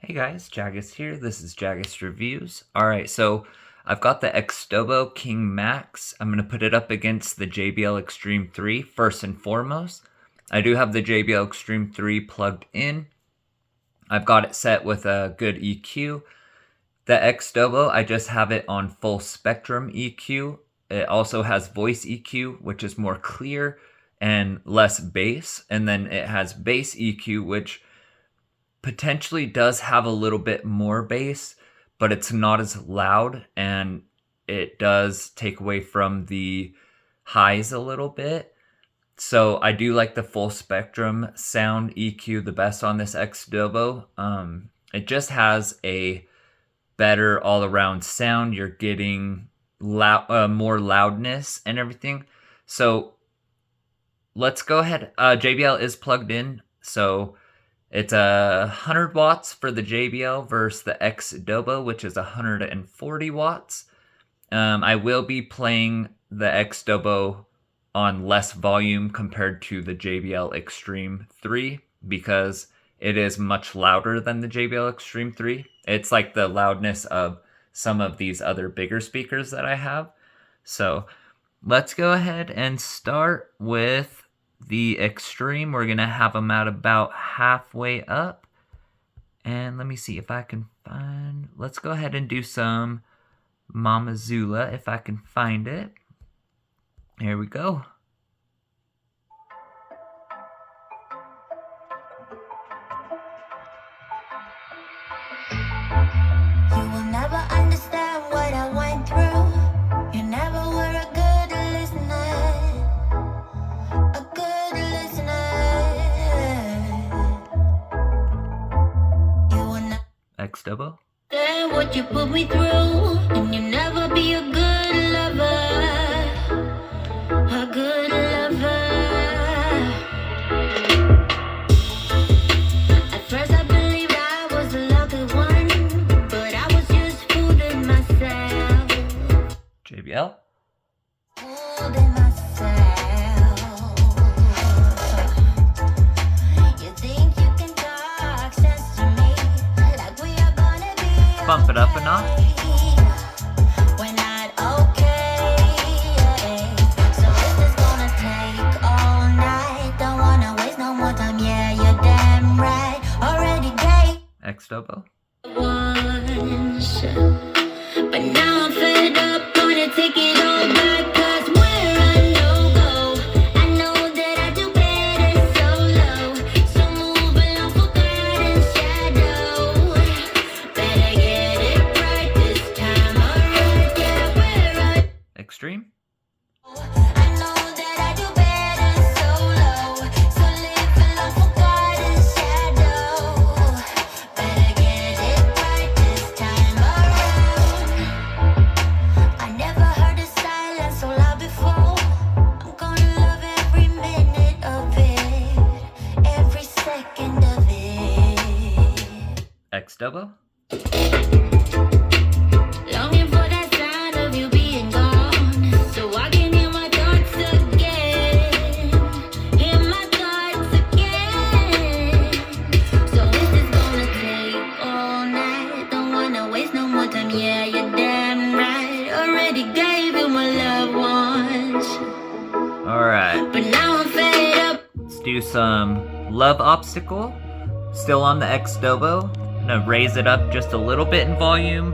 Hey guys, Jagus here. This is Jagus Reviews. Alright, so I've got the Xdobo King Max. I'm going to put it up against the JBL Extreme 3 first and foremost. I do have the JBL Extreme 3 plugged in. I've got it set with a good EQ. The Xdobo, I just have it on full spectrum EQ. It also has voice EQ, which is more clear and less bass. And then it has bass EQ, which potentially does have a little bit more bass, but it's not as loud, and it does take away from the highs a little bit. So I do like the full spectrum sound EQ the best on this Xdobo. It just has a better all-around sound. You're getting more loudness and everything. So let's go ahead. JBL is plugged in, so it's 100 watts for the JBL versus the Xdobo, which is 140 watts. I will be playing the Xdobo on less volume compared to the JBL Extreme 3 because it is much louder than the JBL Extreme 3. It's like the loudness of some of these other bigger speakers that I have. So let's go ahead and start with the Extreme. We're gonna have them at about halfway up, and let me see if I can find, let's go ahead and do some Mama Zula if I can find it. Here we go. You will never understand what I went through. You never were a good listener. Xdobo. What you put me through, and you never be a good lover, a good lover. At first I believed I was the lucky one, but I was just fooling myself. JBL. Fooling myself. You think you can talk sense to me, like we are gonna be Bump it up a notch. we're not okay. So is this gonna take all night? Don't wanna waste no more time. Yeah, you're damn right. Already gave Xdobo. once, but now I'm fed up. Gonna take it all back, 'cause we're a no-go. I know that I do better solo, so move along, forgot and shadow. Better get it right this time, alright. Yeah, we're a Extreme. I know that I do better solo, so live alone, forgot and shadow. Better get it right this time around. I never heard a silence so loud before. I'm gonna love every minute of it, every second of it. Xdobo. Longing for that sound of you being gone, so I can hear my thoughts again. Hear my thoughts again. So is this gonna take all night? Don't wanna waste no more time. Yeah, you're damn right. Already gave you my love once, Alright. but now I'm fed up. Let's do some Love Obstacle. Still on the Xdobo. I'm gonna raise it up just a little bit in volume.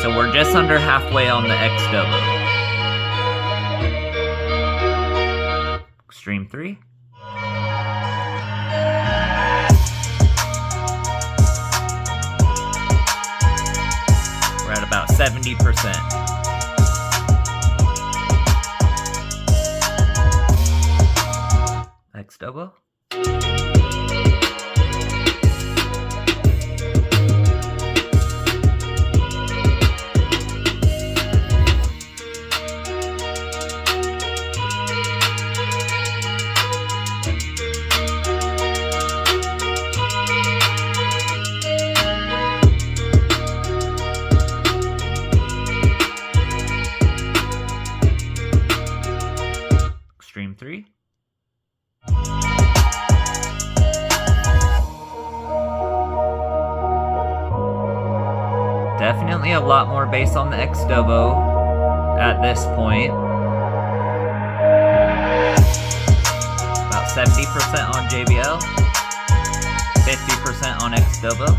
So we're just under halfway on the Xdobo. Extreme 3. We're at about 70%. Xdobo. Extreme 3. Definitely a lot more bass on the Xdobo at this point. About 70% on JBL, 50% on Xdobo.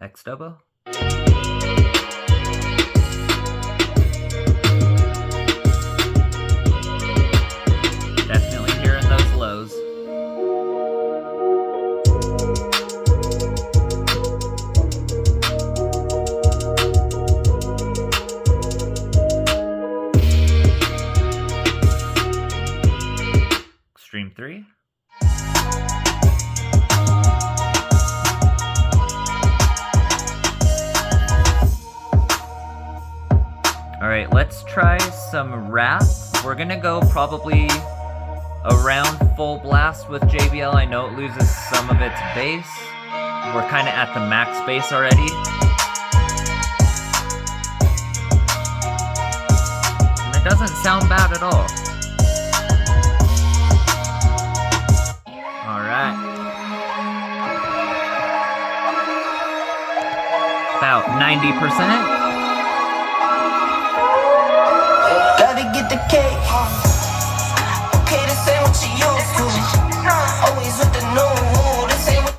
Xdobo. Definitely hearing those lows. Extreme 3. Alright, let's try some rap. We're gonna go probably around full blast with JBL. I know it loses some of its bass. We're kind of at the max bass already. And it doesn't sound bad at all. Alright. About 90%. Gotta get the cake. Okay, this ain't what you used to. Always with the new. This ain't what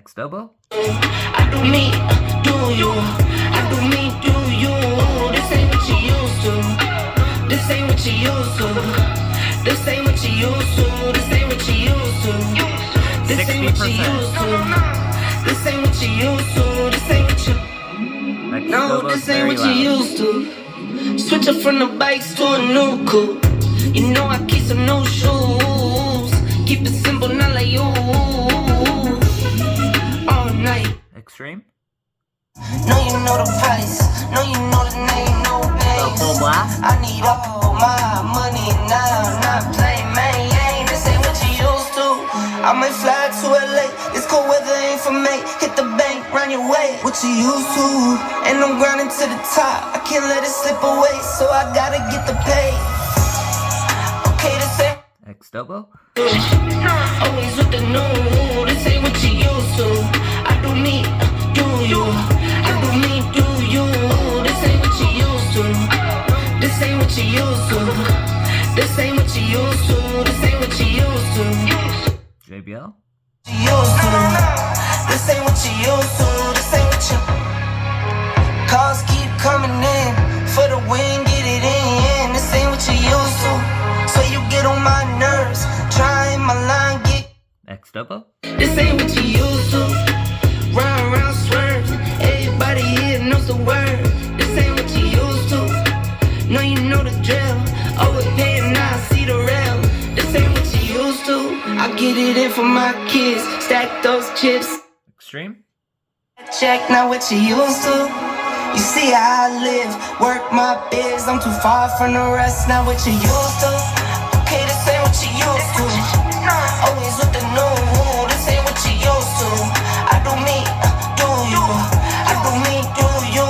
Xdobo. I do me, do you? I do me, do you? This ain't what you used to. This ain't what you used to. This ain't what you used to. This ain't what you used to. This ain't what you used to. This ain't what you used to. This ain't what you. No, this ain't what you used to. Switch up from the bikes to a new coupe. You know I keep some new shoes. Keep it simple, not like you. All night. Extreme. No, you know the price. No, you know the name, no base. Full blast. I need all my money now, not playing, man. This ain't what you used to. I might fly to LA. This cold weather ain't for me. Hit the bank, run your way. What you used to? And I'm grinding to the top. I can't let it slip away, so I gotta get the pay. Okay, this ain't Xdobo. always with the new. This ain't what you used to. I do me, do you? I do me, do you? This ain't what you used to. This ain't what you used to. This ain't what you used to. This ain't what you used to. JBL. Used to. This ain't what you used to. This ain't what you. Calls keep coming in for the win, get it in. This ain't what you used to. So you get on my nerves. Trying my line, get. Xdobo. This ain't what you used to. Round, round, swerve. Everybody here knows the word. This ain't what you used to. No, you know the drill. Always paying now, see the rail. This ain't what you used to. I get it in for my kids. Stack those chips. Extreme. Check, not what you used to. You see how I live, work my biz. I'm too far from the rest, not what you used to. Okay, this ain't what you used to. Always with the new. This ain't what you used to. I do me, do you? I do me, do you?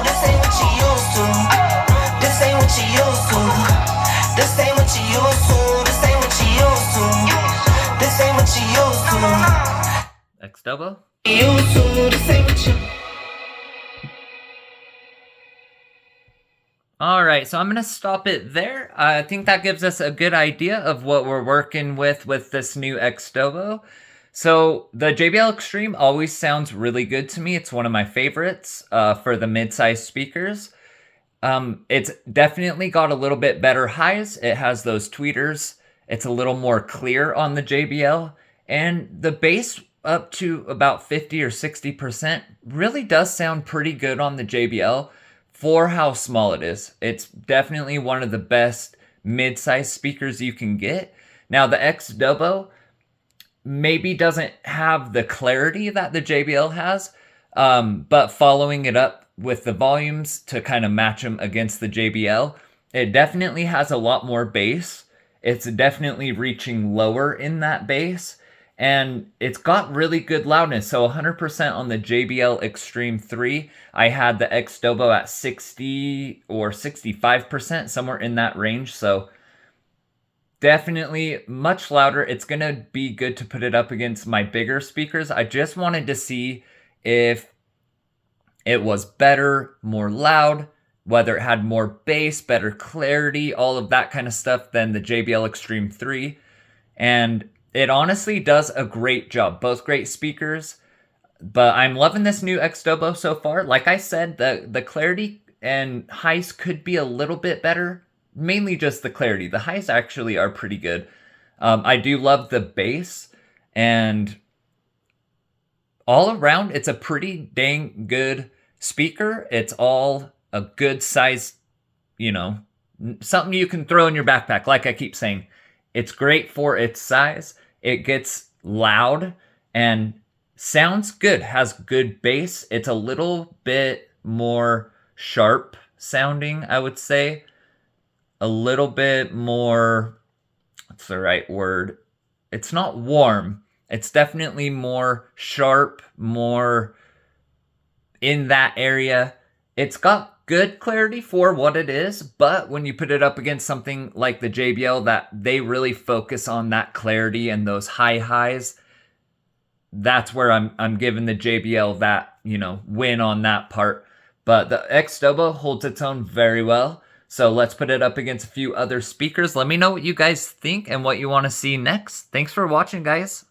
This ain't what you used to. This ain't what you used to. This ain't what you used to. This ain't what you used to. This ain't what you used to. Xdobo. Used to. This ain't what you. All right, so I'm going to stop it there. I think that gives us a good idea of what we're working with this new Xdobo. So the JBL Extreme always sounds really good to me. It's one of my favorites for the mid-size speakers. It's definitely got a little bit better highs. It has those tweeters. It's a little more clear on the JBL. And the bass up to about 50 or 60% really does sound pretty good on the JBL. For how small it is. It's definitely one of the best mid-size speakers you can get. Now the Xdobo maybe doesn't have the clarity that the JBL has, but following it up with the volumes to kind of match them against the JBL, it definitely has a lot more bass. It's definitely reaching lower in that bass. And it's got really good loudness. So 100% on the JBL Extreme 3. I had the Xdobo at 60 or 65%, somewhere in that range. So definitely much louder. It's going to be good to put it up against my bigger speakers. I just wanted to see if it was better, more loud, whether it had more bass, better clarity, all of that kind of stuff than the JBL Extreme 3. And it honestly does a great job. Both great speakers, but I'm loving this new Xdobo so far. Like I said, the clarity and highs could be a little bit better. Mainly just the clarity. The highs actually are pretty good. I do love the bass, and all around, it's a pretty dang good speaker. It's all a good size, something you can throw in your backpack. Like I keep saying, it's great for its size. It gets loud and sounds good, has good bass. It's a little bit more sharp sounding, I would say. A little bit more, what's the right word? It's not warm. It's definitely more sharp, more in that area. It's got good clarity for what it is, but when you put it up against something like the JBL that they really focus on that clarity and those high highs, that's where I'm giving the JBL that, win on that part. But the Xdobo holds its own very well. So let's put it up against a few other speakers. Let me know what you guys think and what you want to see next. Thanks for watching, guys.